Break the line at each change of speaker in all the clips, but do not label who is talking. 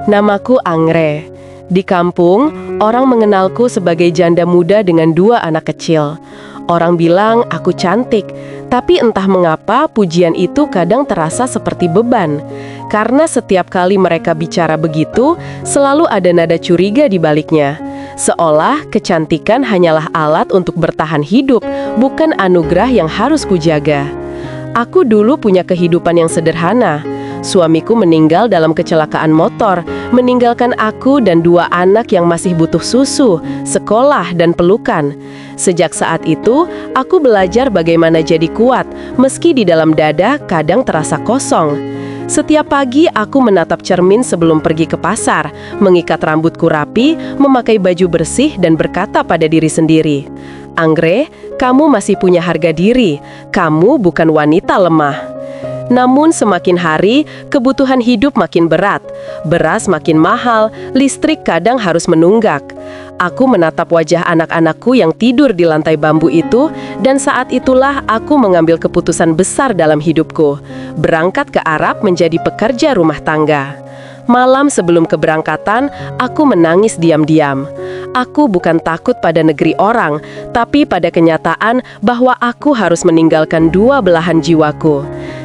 Namaku Angre. Di kampung, orang mengenalku sebagai janda muda dengan 2 anak kecil. Orang bilang aku cantik, tapi entah mengapa pujian itu kadang terasa seperti beban. Karena setiap kali mereka bicara begitu, selalu ada nada curiga di baliknya. Seolah kecantikan hanyalah alat untuk bertahan hidup, bukan anugerah yang harus kujaga. Aku dulu punya kehidupan yang sederhana. Suamiku meninggal dalam kecelakaan motor, meninggalkan aku dan 2 anak yang masih butuh susu, sekolah, dan pelukan. Sejak saat itu, aku belajar bagaimana jadi kuat, meski di dalam dada kadang terasa kosong. Setiap pagi aku menatap cermin sebelum pergi ke pasar, mengikat rambutku rapi, memakai baju bersih, dan berkata pada diri sendiri, "Angre, kamu masih punya harga diri, kamu bukan wanita lemah." Namun semakin hari, kebutuhan hidup makin berat. Beras makin mahal, listrik kadang harus menunggak. Aku menatap wajah anak-anakku yang tidur di lantai bambu itu, dan saat itulah aku mengambil keputusan besar dalam hidupku. Berangkat ke Arab menjadi pekerja rumah tangga. Malam sebelum keberangkatan, aku menangis diam-diam. Aku bukan takut pada negeri orang, tapi pada kenyataan bahwa aku harus meninggalkan 2 belahan jiwaku.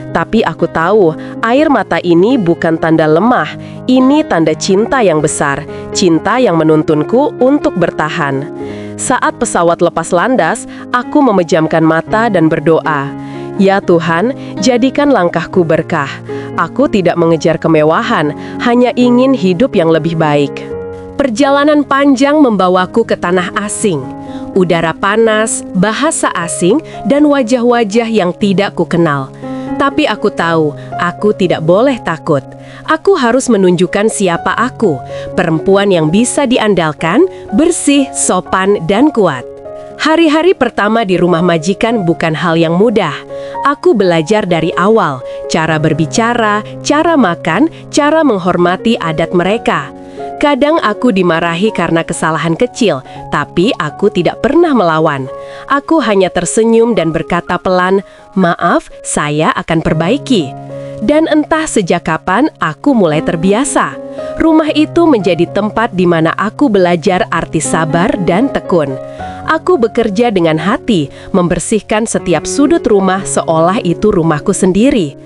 Tapi aku tahu, air mata ini bukan tanda lemah, ini tanda cinta yang besar, cinta yang menuntunku untuk bertahan. Saat pesawat lepas landas, aku memejamkan mata dan berdoa, "Ya Tuhan, jadikan langkahku berkah. Aku tidak mengejar kemewahan, hanya ingin hidup yang lebih baik." Perjalanan panjang membawaku ke tanah asing. Udara panas, bahasa asing, dan wajah-wajah yang tidak kukenal. Tapi aku tahu, aku tidak boleh takut. Aku harus menunjukkan siapa aku, perempuan yang bisa diandalkan, bersih, sopan, dan kuat. Hari-hari pertama di rumah majikan bukan hal yang mudah. Aku belajar dari awal, cara berbicara, cara makan, cara menghormati adat mereka. Kadang aku dimarahi karena kesalahan kecil, tapi aku tidak pernah melawan. Aku hanya tersenyum dan berkata pelan, "Maaf, saya akan perbaiki." Dan entah sejak kapan aku mulai terbiasa. Rumah itu menjadi tempat di mana aku belajar arti sabar dan tekun. Aku bekerja dengan hati, membersihkan setiap sudut rumah seolah itu rumahku sendiri.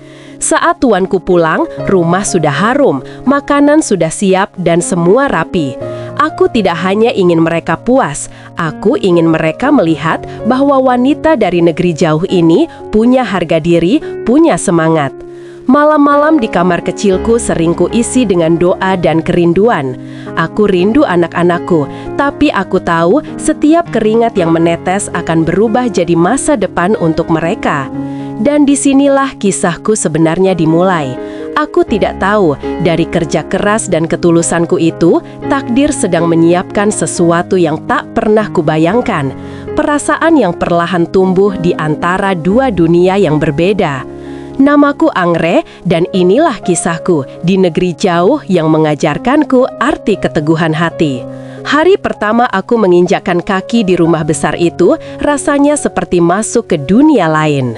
Saat tuanku pulang, rumah sudah harum, makanan sudah siap, dan semua rapi. Aku tidak hanya ingin mereka puas, aku ingin mereka melihat bahwa wanita dari negeri jauh ini punya harga diri, punya semangat. Malam-malam di kamar kecilku sering kuisi dengan doa dan kerinduan. Aku rindu anak-anakku, tapi aku tahu setiap keringat yang menetes akan berubah jadi masa depan untuk mereka. Dan disinilah kisahku sebenarnya dimulai. Aku tidak tahu, dari kerja keras dan ketulusanku itu, takdir sedang menyiapkan sesuatu yang tak pernah kubayangkan. Perasaan yang perlahan tumbuh di antara 2 dunia yang berbeda. Namaku Angre, dan inilah kisahku di negeri jauh yang mengajarkanku arti keteguhan hati. Hari pertama aku menginjakkan kaki di rumah besar itu, rasanya seperti masuk ke dunia lain.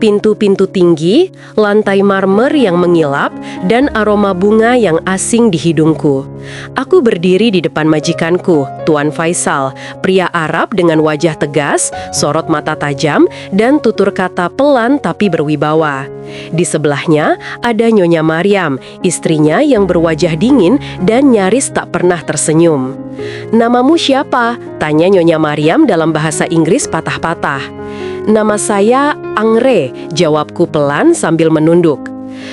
Pintu-pintu tinggi, lantai marmer yang mengilap, dan aroma bunga yang asing di hidungku. Aku berdiri di depan majikanku, Tuan Faisal, pria Arab dengan wajah tegas, sorot mata tajam, dan tutur kata pelan tapi berwibawa. Di sebelahnya ada Nyonya Mariam, istrinya yang berwajah dingin dan nyaris tak pernah tersenyum. "Namamu siapa?" tanya Nyonya Mariam dalam bahasa Inggris patah-patah. "Nama saya Angre," jawabku pelan sambil menunduk.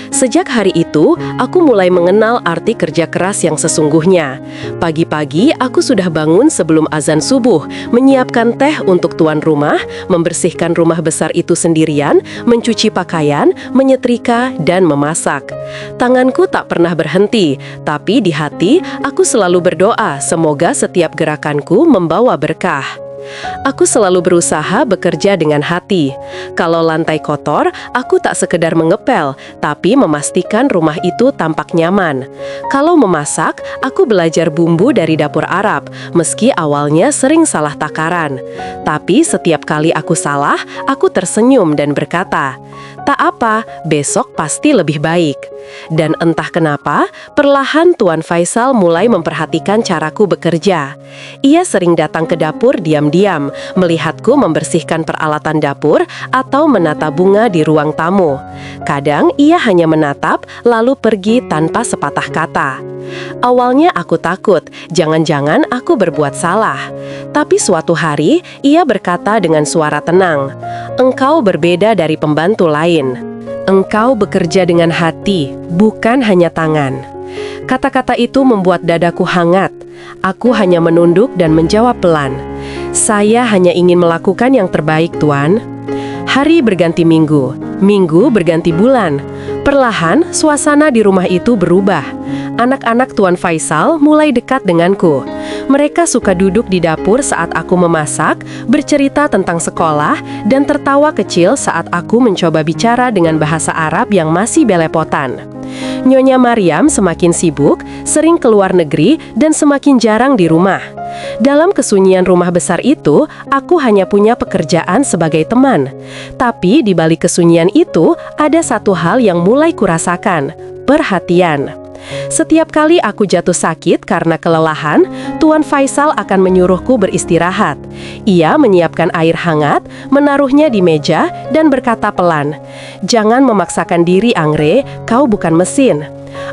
Sejak hari itu, aku mulai mengenal arti kerja keras yang sesungguhnya. Pagi-pagi, aku sudah bangun sebelum azan subuh, menyiapkan teh untuk tuan rumah, membersihkan rumah besar itu sendirian, mencuci pakaian, menyetrika, dan memasak. Tanganku tak pernah berhenti, tapi di hati, aku selalu berdoa semoga setiap gerakanku membawa berkah. Aku selalu berusaha bekerja dengan hati. Kalau lantai kotor, aku tak sekedar mengepel, tapi memastikan rumah itu tampak nyaman. Kalau memasak, aku belajar bumbu dari dapur Arab, meski awalnya sering salah takaran. Tapi setiap kali aku salah, aku tersenyum dan berkata, Tak apa, besok pasti lebih baik. Dan entah kenapa, perlahan Tuan Faisal mulai memperhatikan caraku bekerja. Ia sering datang ke dapur diam-diam, melihatku membersihkan peralatan dapur atau menata bunga di ruang tamu. Kadang ia hanya menatap, lalu pergi tanpa sepatah kata. Awalnya aku takut, jangan-jangan aku berbuat salah. Tapi suatu hari, ia berkata dengan suara tenang, "Engkau berbeda dari pembantu lain. Engkau bekerja dengan hati, bukan hanya tangan." Kata-kata itu membuat dadaku hangat. Aku hanya menunduk dan menjawab pelan, "Saya hanya ingin melakukan yang terbaik, Tuan." Hari berganti minggu, minggu berganti bulan. Perlahan, suasana di rumah itu berubah. Anak-anak Tuan Faisal mulai dekat denganku. Mereka suka duduk di dapur saat aku memasak, bercerita tentang sekolah, dan tertawa kecil saat aku mencoba bicara dengan bahasa Arab yang masih belepotan. Nyonya Mariam semakin sibuk, sering keluar negeri, dan semakin jarang di rumah. Dalam kesunyian rumah besar itu, aku hanya punya pekerjaan sebagai teman. Tapi di balik kesunyian itu, ada satu hal yang mulai kurasakan, perhatian. Setiap kali aku jatuh sakit karena kelelahan, Tuan Faisal akan menyuruhku beristirahat. Ia menyiapkan air hangat, menaruhnya di meja, dan berkata pelan, "Jangan memaksakan diri, Angre, kau bukan mesin."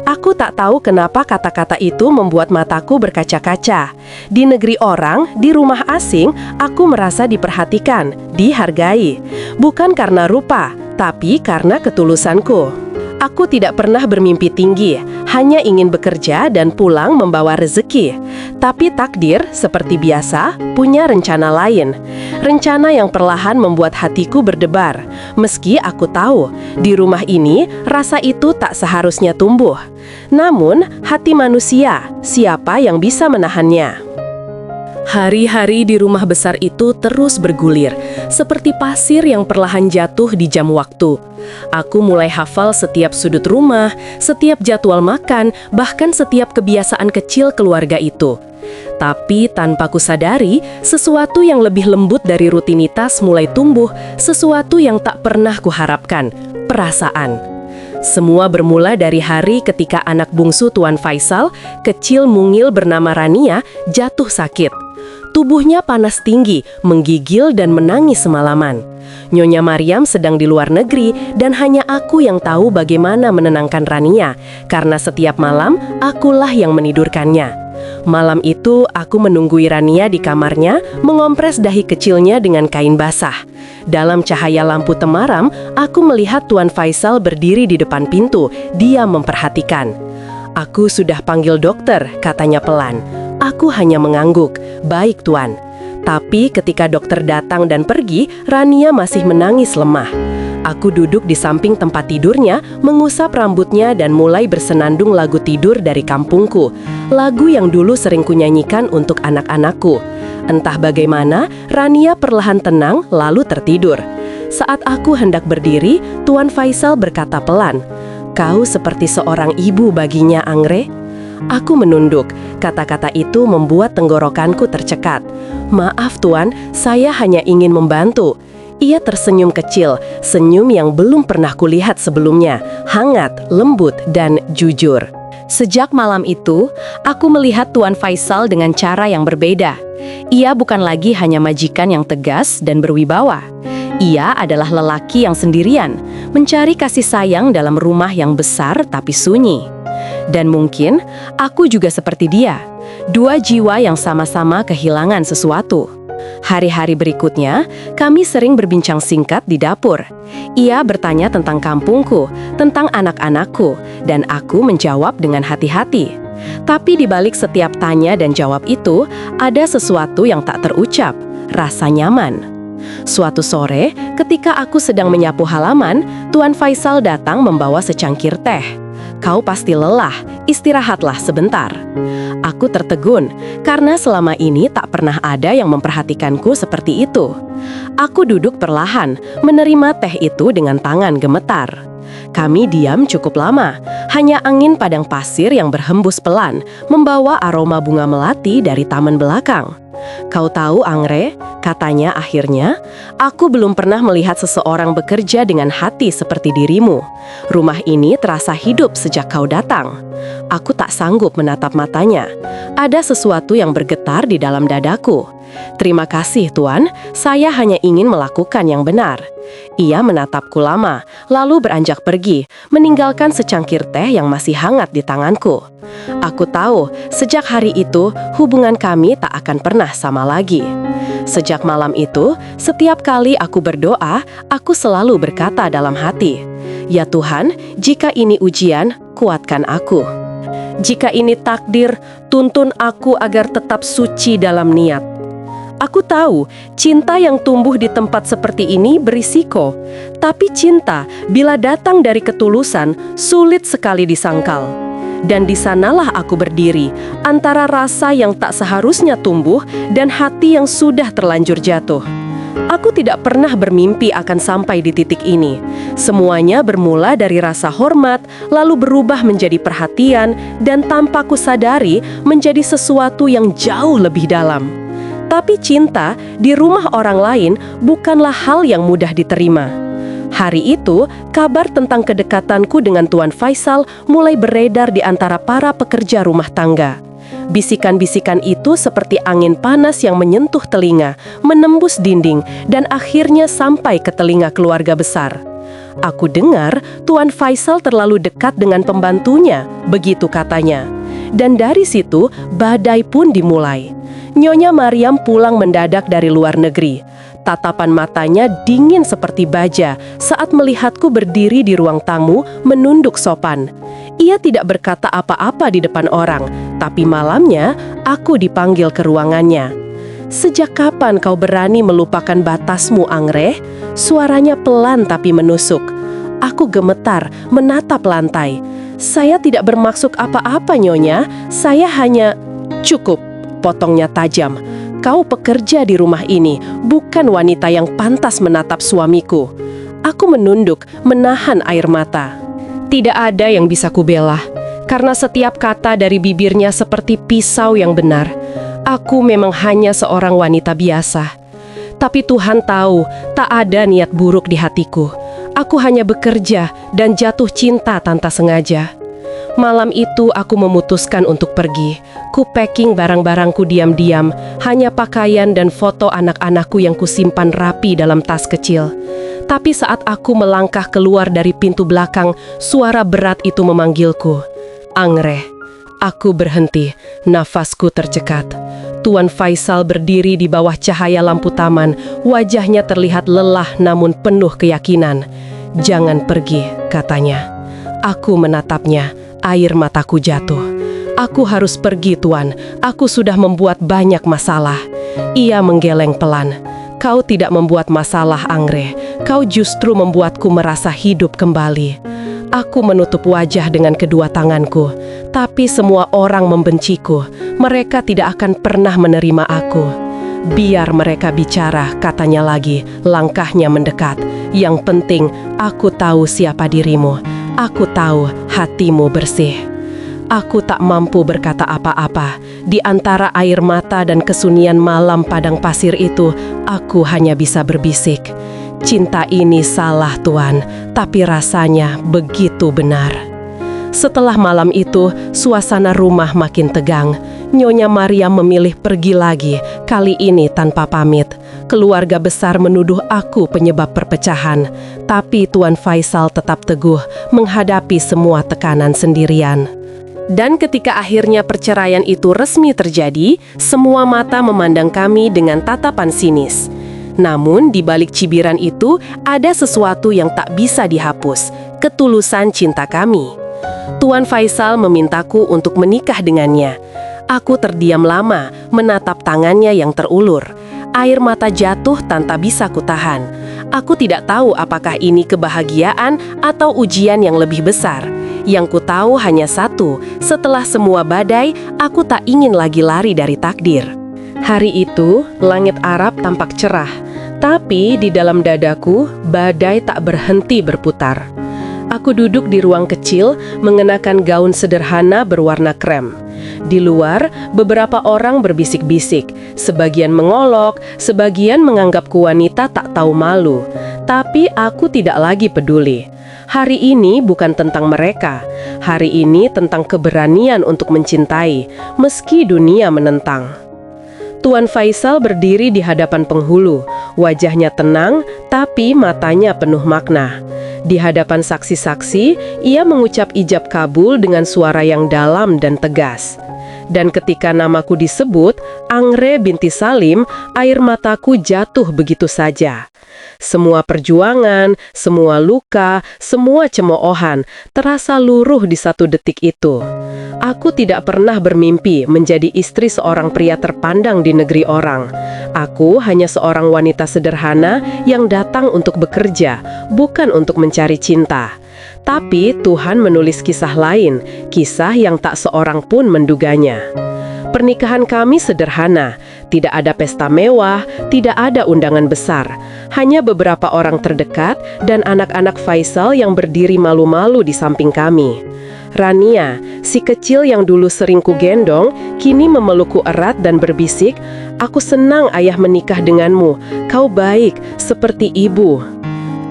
Aku tak tahu kenapa kata-kata itu membuat mataku berkaca-kaca. Di negeri orang, di rumah asing, aku merasa diperhatikan, dihargai. Bukan karena rupa, tapi karena ketulusanku. Aku tidak pernah bermimpi tinggi, hanya ingin bekerja dan pulang membawa rezeki. Tapi takdir, seperti biasa, punya rencana lain. Rencana yang perlahan membuat hatiku berdebar. Meski aku tahu, di rumah ini, rasa itu tak seharusnya tumbuh. Namun, hati manusia, siapa yang bisa menahannya? Hari-hari di rumah besar itu terus bergulir, seperti pasir yang perlahan jatuh di jam waktu. Aku mulai hafal setiap sudut rumah, setiap jadwal makan, bahkan setiap kebiasaan kecil keluarga itu. Tapi tanpa kusadari, sesuatu yang lebih lembut dari rutinitas mulai tumbuh, sesuatu yang tak pernah kuharapkan, perasaan. Semua bermula dari hari ketika anak bungsu Tuan Faisal, kecil mungil bernama Rania, jatuh sakit. Tubuhnya panas tinggi, menggigil dan menangis semalaman. Nyonya Mariam sedang di luar negeri dan hanya aku yang tahu bagaimana menenangkan Rania, karena setiap malam akulah yang menidurkannya. Malam itu aku menunggui Rania di kamarnya, mengompres dahi kecilnya dengan kain basah. Dalam cahaya lampu temaram, aku melihat Tuan Faisal berdiri di depan pintu, dia memperhatikan. "Aku sudah panggil dokter," katanya pelan. Aku hanya mengangguk, "Baik, Tuan." Tapi ketika dokter datang dan pergi, Rania masih menangis lemah. Aku duduk di samping tempat tidurnya, mengusap rambutnya dan mulai bersenandung lagu tidur dari kampungku. Lagu yang dulu sering kunyanyikan untuk anak-anakku. Entah bagaimana, Rania perlahan tenang lalu tertidur. Saat aku hendak berdiri, Tuan Faisal berkata pelan, "Kau seperti seorang ibu baginya, Angre." Aku menunduk. Kata-kata itu membuat tenggorokanku tercekat. "Maaf, Tuan, saya hanya ingin membantu." Ia tersenyum kecil, senyum yang belum pernah kulihat sebelumnya, hangat, lembut, dan jujur. Sejak malam itu, aku melihat Tuan Faisal dengan cara yang berbeda. Ia bukan lagi hanya majikan yang tegas dan berwibawa. Ia adalah lelaki yang sendirian, mencari kasih sayang dalam rumah yang besar tapi sunyi. Dan mungkin aku juga seperti dia, dua jiwa yang sama-sama kehilangan sesuatu. Hari-hari berikutnya, kami sering berbincang singkat di dapur. Ia bertanya tentang kampungku, tentang anak-anakku, dan aku menjawab dengan hati-hati. Tapi di balik setiap tanya dan jawab itu, ada sesuatu yang tak terucap, rasa nyaman. Suatu sore, ketika aku sedang menyapu halaman, Tuan Faisal datang membawa secangkir teh. "Kau pasti lelah, istirahatlah sebentar." Aku tertegun, karena selama ini tak pernah ada yang memperhatikanku seperti itu. Aku duduk perlahan, menerima teh itu dengan tangan gemetar. Kami diam cukup lama, hanya angin padang pasir yang berhembus pelan, membawa aroma bunga melati dari taman belakang. "Kau tahu, Angre," katanya akhirnya, "aku belum pernah melihat seseorang bekerja dengan hati seperti dirimu. Rumah ini terasa hidup sejak kau datang." Aku tak sanggup menatap matanya. Ada sesuatu yang bergetar di dalam dadaku. "Terima kasih, Tuan. Saya hanya ingin melakukan yang benar." Ia menatapku lama, lalu beranjak pergi, meninggalkan secangkir teh yang masih hangat di tanganku. Aku tahu, sejak hari itu, hubungan kami tak akan pernah sama lagi. Sejak malam itu, setiap kali aku berdoa, aku selalu berkata dalam hati, "Ya Tuhan, jika ini ujian, kuatkan aku. Jika ini takdir, tuntun aku agar tetap suci dalam niat." Aku tahu, cinta yang tumbuh di tempat seperti ini berisiko. Tapi cinta, bila datang dari ketulusan, sulit sekali disangkal. Dan di sanalah aku berdiri, antara rasa yang tak seharusnya tumbuh dan hati yang sudah terlanjur jatuh. Aku tidak pernah bermimpi akan sampai di titik ini. Semuanya bermula dari rasa hormat, lalu berubah menjadi perhatian, dan tanpa kusadari menjadi sesuatu yang jauh lebih dalam. Tapi cinta di rumah orang lain bukanlah hal yang mudah diterima. Hari itu, kabar tentang kedekatanku dengan Tuan Faisal mulai beredar di antara para pekerja rumah tangga. Bisikan-bisikan itu seperti angin panas yang menyentuh telinga, menembus dinding, dan akhirnya sampai ke telinga keluarga besar. Aku dengar Tuan Faisal terlalu dekat dengan pembantunya, begitu katanya. Dan dari situ, badai pun dimulai. Nyonya Mariam pulang mendadak dari luar negeri. Tatapan matanya dingin seperti baja saat melihatku berdiri di ruang tamu menunduk sopan. Ia tidak berkata apa-apa di depan orang, tapi malamnya aku dipanggil ke ruangannya. "Sejak kapan kau berani melupakan batasmu, Angre?" Suaranya pelan tapi menusuk. Aku gemetar, menatap lantai. "Saya tidak bermaksud apa-apa, Nyonya. Saya hanya..." "Cukup," potongnya tajam. "Kau pekerja di rumah ini, bukan wanita yang pantas menatap suamiku." Aku menunduk, menahan air mata. Tidak ada yang bisa kubela, karena setiap kata dari bibirnya seperti pisau yang benar. Aku memang hanya seorang wanita biasa. Tapi Tuhan tahu, tak ada niat buruk di hatiku. Aku hanya bekerja dan jatuh cinta tanpa sengaja. Malam itu aku memutuskan untuk pergi. Ku packing barang-barangku diam-diam, hanya pakaian dan foto anak-anakku yang kusimpan rapi dalam tas kecil. Tapi saat aku melangkah keluar dari pintu belakang, suara berat itu memanggilku. "Angre." Aku berhenti, nafasku tercekat. Tuan Faisal berdiri di bawah cahaya lampu taman, wajahnya terlihat lelah namun penuh keyakinan. "Jangan pergi," katanya. Aku menatapnya. Air mataku jatuh. "Aku harus pergi, Tuan. Aku sudah membuat banyak masalah." Ia menggeleng pelan. "Kau tidak membuat masalah, Angre. Kau justru membuatku merasa hidup kembali." Aku menutup wajah dengan kedua tanganku. Tapi semua orang membenciku. Mereka tidak akan pernah menerima aku. "Biar mereka bicara," katanya lagi. Langkahnya mendekat. "Yang penting, aku tahu siapa dirimu. Aku tahu hatimu bersih." Aku tak mampu berkata apa-apa. Di antara air mata dan kesunyian malam padang pasir itu, aku hanya bisa berbisik. "Cinta ini salah, Tuan, tapi rasanya begitu benar." Setelah malam itu, suasana rumah makin tegang. Nyonya Mariam memilih pergi lagi, kali ini tanpa pamit. Keluarga besar menuduh aku penyebab perpecahan, tapi Tuan Faisal tetap teguh menghadapi semua tekanan sendirian. Dan ketika akhirnya perceraian itu resmi terjadi, semua mata memandang kami dengan tatapan sinis. Namun di balik cibiran itu ada sesuatu yang tak bisa dihapus, ketulusan cinta kami. Tuan Faisal memintaku untuk menikah dengannya. Aku terdiam lama, menatap tangannya yang terulur. Air mata jatuh tanpa bisa kutahan. Aku tidak tahu apakah ini kebahagiaan atau ujian yang lebih besar. Yang ku tahu hanya satu, setelah semua badai, aku tak ingin lagi lari dari takdir. Hari itu, langit Arab tampak cerah, tapi di dalam dadaku, badai tak berhenti berputar. Aku duduk di ruang kecil, mengenakan gaun sederhana berwarna krem. Di luar, beberapa orang berbisik-bisik. Sebagian mengolok, sebagian menganggapku wanita tak tahu malu. Tapi aku tidak lagi peduli. Hari ini bukan tentang mereka. Hari ini tentang keberanian untuk mencintai, meski dunia menentang. Tuan Faisal berdiri di hadapan penghulu. Wajahnya tenang, tapi matanya penuh makna. Di hadapan saksi-saksi, ia mengucap ijab kabul dengan suara yang dalam dan tegas. Dan ketika namaku disebut, Angre binti Salim, air mataku jatuh begitu saja. Semua perjuangan, semua luka, semua cemoohan terasa luruh di satu detik itu. Aku tidak pernah bermimpi menjadi istri seorang pria terpandang di negeri orang. Aku hanya seorang wanita sederhana yang datang untuk bekerja, bukan untuk mencari cinta. Tapi Tuhan menulis kisah lain, kisah yang tak seorang pun menduganya. Pernikahan kami sederhana, tidak ada pesta mewah, tidak ada undangan besar. Hanya beberapa orang terdekat dan anak-anak Faisal yang berdiri malu-malu di samping kami. Rania, si kecil yang dulu sering kugendong, kini memelukku erat dan berbisik, "Aku senang ayah menikah denganmu, kau baik, seperti ibu."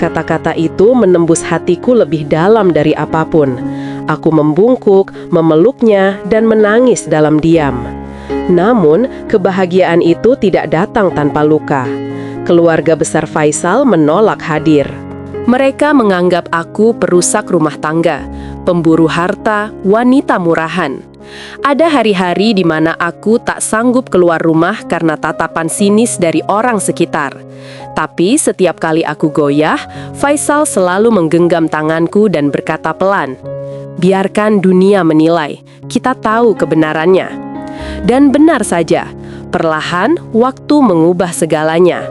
Kata-kata itu menembus hatiku lebih dalam dari apapun. Aku membungkuk, memeluknya, dan menangis dalam diam. Namun, kebahagiaan itu tidak datang tanpa luka. Keluarga besar Faisal menolak hadir. Mereka menganggap aku perusak rumah tangga, pemburu harta, wanita murahan. Ada hari-hari di mana aku tak sanggup keluar rumah karena tatapan sinis dari orang sekitar. Tapi setiap kali aku goyah, Faisal selalu menggenggam tanganku dan berkata pelan, "Biarkan dunia menilai, kita tahu kebenarannya." Dan benar saja, perlahan waktu mengubah segalanya.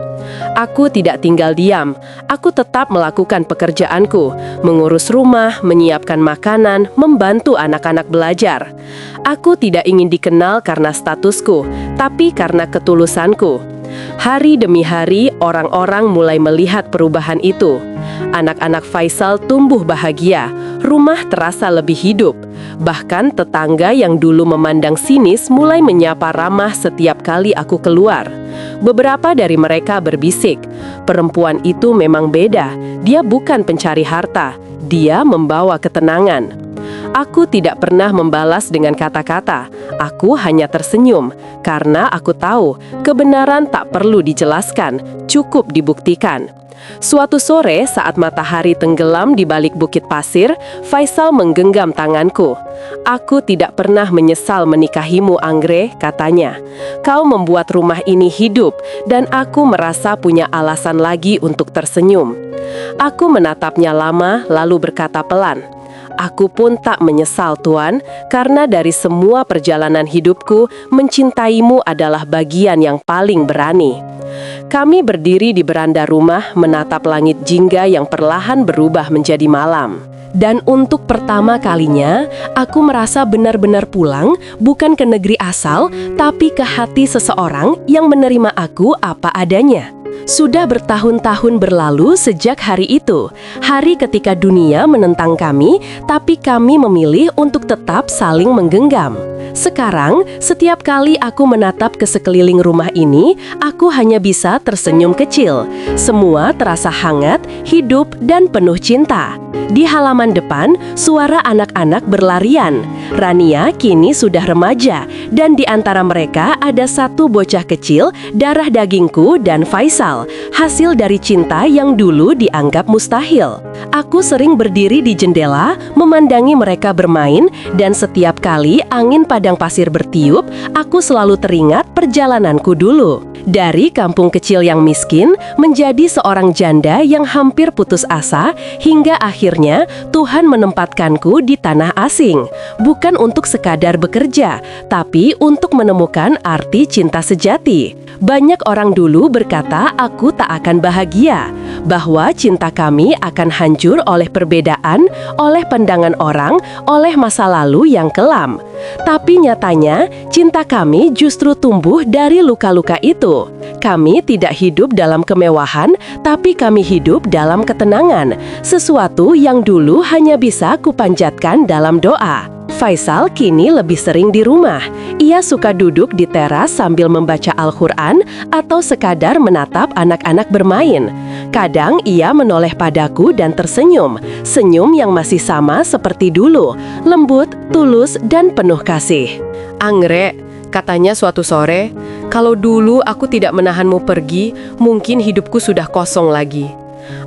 Aku tidak tinggal diam, aku tetap melakukan pekerjaanku, mengurus rumah, menyiapkan makanan, membantu anak-anak belajar. Aku tidak ingin dikenal karena statusku, tapi karena ketulusanku. Hari demi hari, orang-orang mulai melihat perubahan itu. Anak-anak Faisal tumbuh bahagia, rumah terasa lebih hidup. Bahkan tetangga yang dulu memandang sinis mulai menyapa ramah setiap kali aku keluar. Beberapa dari mereka berbisik, perempuan itu memang beda, dia bukan pencari harta, dia membawa ketenangan. Aku tidak pernah membalas dengan kata-kata, aku hanya tersenyum, karena aku tahu kebenaran tak perlu dijelaskan, cukup dibuktikan. Suatu sore saat matahari tenggelam di balik bukit pasir, Faisal menggenggam tanganku. "Aku tidak pernah menyesal menikahimu, Angre," katanya. "Kau membuat rumah ini hidup, dan aku merasa punya alasan lagi untuk tersenyum." Aku menatapnya lama, lalu berkata pelan, "Aku pun tak menyesal, Tuan, karena dari semua perjalanan hidupku, mencintaimu adalah bagian yang paling berani." Kami berdiri di beranda rumah menatap langit jingga yang perlahan berubah menjadi malam. Dan untuk pertama kalinya, aku merasa benar-benar pulang, bukan ke negeri asal, tapi ke hati seseorang yang menerima aku apa adanya. Sudah bertahun-tahun berlalu sejak hari itu, hari ketika dunia menentang kami, tapi kami memilih untuk tetap saling menggenggam. Sekarang, setiap kali aku menatap ke sekeliling rumah ini, aku hanya bisa tersenyum kecil. Semua terasa hangat, hidup, dan penuh cinta. Di halaman depan, suara anak-anak berlarian. Rania kini sudah remaja, dan di antara mereka ada satu bocah kecil, darah dagingku dan Faisal, hasil dari cinta yang dulu dianggap mustahil. Aku sering berdiri di jendela, memandangi mereka bermain, dan setiap kali angin padang pasir bertiup, aku selalu teringat perjalananku dulu. Dari kampung kecil yang miskin, menjadi seorang janda yang hampir putus asa, hingga akhirnya Tuhan menempatkanku di tanah asing. Bukan untuk sekadar bekerja, tapi untuk menemukan arti cinta sejati. Banyak orang dulu berkata aku tak akan bahagia. bahwa cinta kami akan hancur oleh perbedaan, oleh pandangan orang, oleh masa lalu yang kelam. Tapi nyatanya, cinta kami justru tumbuh dari luka-luka itu. Kami tidak hidup dalam kemewahan, tapi kami hidup dalam ketenangan, sesuatu yang dulu hanya bisa kupanjatkan dalam doa. Faisal kini lebih sering di rumah. Ia suka duduk di teras sambil membaca Al-Quran atau sekadar menatap anak-anak bermain. Kadang ia menoleh padaku dan tersenyum, senyum yang masih sama seperti dulu, lembut, tulus, dan penuh kasih. "Anggrek," katanya suatu sore, "kalau dulu aku tidak menahanmu pergi, mungkin hidupku sudah kosong lagi."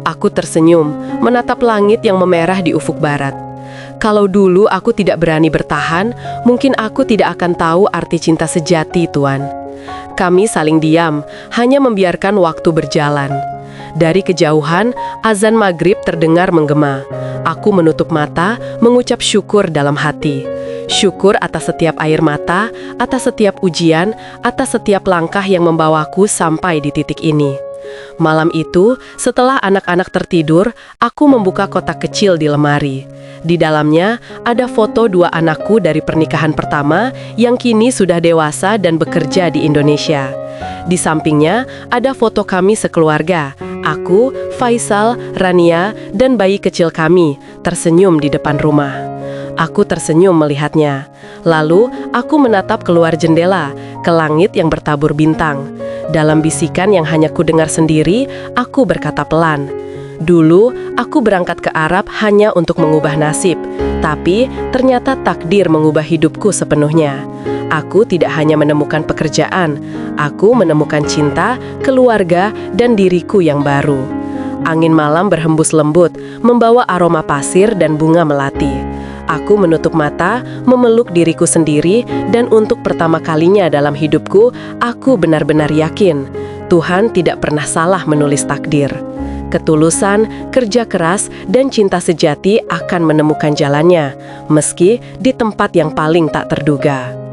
Aku tersenyum, menatap langit yang memerah di ufuk barat. "Kalau dulu aku tidak berani bertahan, mungkin aku tidak akan tahu arti cinta sejati, Tuan." Kami saling diam, hanya membiarkan waktu berjalan. Dari kejauhan, azan maghrib terdengar menggema. Aku menutup mata, mengucap syukur dalam hati. Syukur atas setiap air mata, atas setiap ujian, atas setiap langkah yang membawaku sampai di titik ini. Malam itu, setelah anak-anak tertidur, aku membuka kotak kecil di lemari. Di dalamnya, ada foto dua anakku dari pernikahan pertama yang kini sudah dewasa dan bekerja di Indonesia. Di sampingnya, ada foto kami sekeluarga. Aku, Faisal, Rania, dan bayi kecil kami tersenyum di depan rumah. Aku tersenyum melihatnya. Lalu, aku menatap keluar jendela, ke langit yang bertabur bintang. Dalam bisikan yang hanya kudengar sendiri, aku berkata pelan, "Dulu, aku berangkat ke Arab hanya untuk mengubah nasib, tapi ternyata takdir mengubah hidupku sepenuhnya. Aku tidak hanya menemukan pekerjaan, aku menemukan cinta, keluarga, dan diriku yang baru." Angin malam berhembus lembut, membawa aroma pasir dan bunga melati. Aku menutup mata, memeluk diriku sendiri, dan untuk pertama kalinya dalam hidupku, aku benar-benar yakin Tuhan tidak pernah salah menulis takdir. Ketulusan, kerja keras, dan cinta sejati akan menemukan jalannya, meski di tempat yang paling tak terduga.